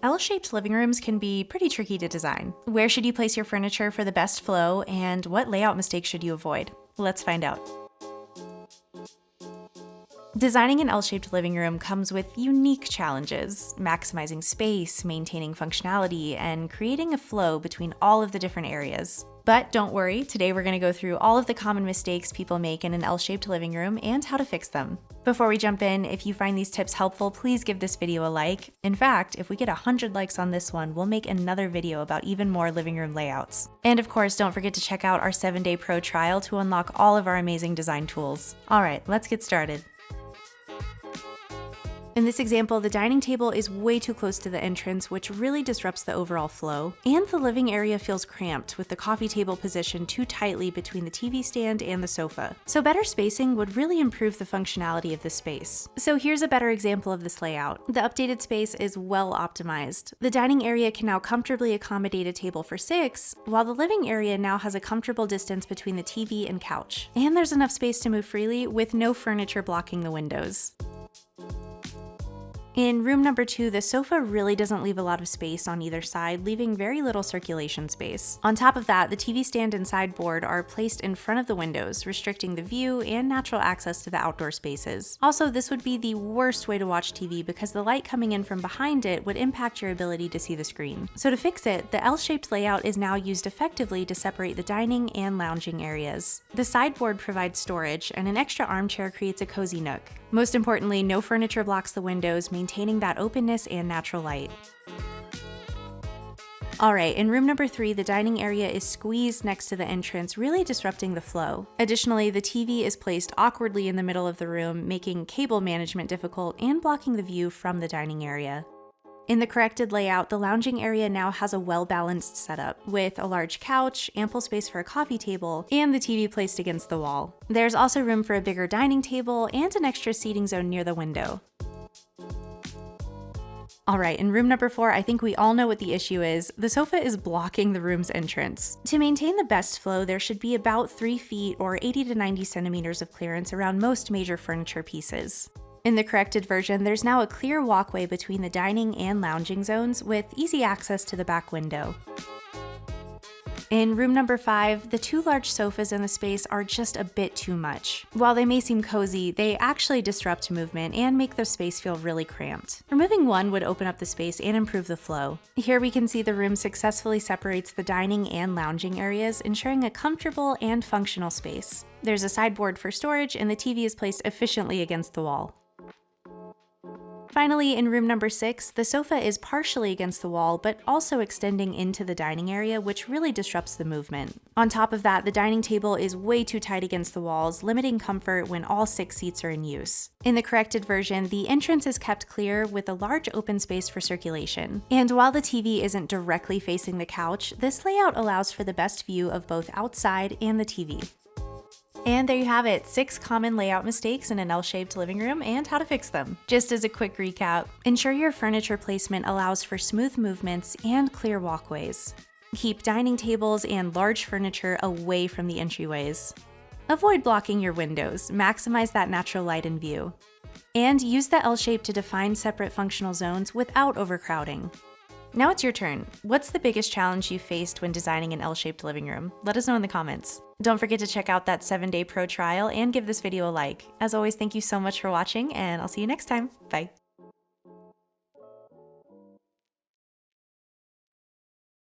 L-shaped living rooms can be pretty tricky to design. Where should you place your furniture for the best flow, and what layout mistakes should you avoid? Let's find out. Designing an L-shaped living room comes with unique challenges, maximizing space, maintaining functionality, and creating a flow between all of the different areas. But don't worry, today we're going to go through all of the common mistakes people make in an L-shaped living room and how to fix them. Before we jump in, if you find these tips helpful, please give this video a like. In fact, if we get 100 likes on this one, we'll make another video about even more living room layouts. And of course, don't forget to check out our 7-day pro trial to unlock all of our amazing design tools. All right, let's get started. In this example, the dining table is way too close to the entrance, which really disrupts the overall flow, and the living area feels cramped with the coffee table positioned too tightly between the TV stand and the sofa. So better spacing would really improve the functionality of the space. So here's a better example of this layout. The updated space is well optimized. The dining area can now comfortably accommodate a table for 6, while the living area now has a comfortable distance between the TV and couch. And there's enough space to move freely with no furniture blocking the windows. In room number 2, the sofa really doesn't leave a lot of space on either side, leaving very little circulation space. On top of that, the TV stand and sideboard are placed in front of the windows, restricting the view and natural access to the outdoor spaces. Also, this would be the worst way to watch TV because the light coming in from behind it would impact your ability to see the screen. So to fix it, the L-shaped layout is now used effectively to separate the dining and lounging areas. The sideboard provides storage, and an extra armchair creates a cozy nook. Most importantly, no furniture blocks the windows, maintaining that openness and natural light. Alright, in room number 3, the dining area is squeezed next to the entrance, really disrupting the flow. Additionally, the TV is placed awkwardly in the middle of the room, making cable management difficult and blocking the view from the dining area. In the corrected layout, the lounging area now has a well-balanced setup, with a large couch, ample space for a coffee table, and the TV placed against the wall. There's also room for a bigger dining table and an extra seating zone near the window. Alright, in room number 4, I think we all know what the issue is. The sofa is blocking the room's entrance. To maintain the best flow, there should be about 3 feet or 80 to 90 centimeters of clearance around most major furniture pieces. In the corrected version, there's now a clear walkway between the dining and lounging zones with easy access to the back window. In room number 5, the 2 large sofas in the space are just a bit too much. While they may seem cozy, they actually disrupt movement and make the space feel really cramped. Removing one would open up the space and improve the flow. Here we can see the room successfully separates the dining and lounging areas, ensuring a comfortable and functional space. There's a sideboard for storage, and the TV is placed efficiently against the wall. Finally, in room number 6, the sofa is partially against the wall, but also extending into the dining area, which really disrupts the movement. On top of that, the dining table is way too tight against the walls, limiting comfort when all 6 seats are in use. In the corrected version, the entrance is kept clear with a large open space for circulation. And while the TV isn't directly facing the couch, this layout allows for the best view of both outside and the TV. And there you have it, 6 common layout mistakes in an L-shaped living room and how to fix them. Just as a quick recap, ensure your furniture placement allows for smooth movements and clear walkways. Keep dining tables and large furniture away from the entryways. Avoid blocking your windows, maximize that natural light and view. And use the L shape to define separate functional zones without overcrowding. Now it's your turn. What's the biggest challenge you faced when designing an L-shaped living room? Let us know in the comments. Don't forget to check out that 7-day pro trial and give this video a like. As always, thank you so much for watching, and I'll see you next time. Bye.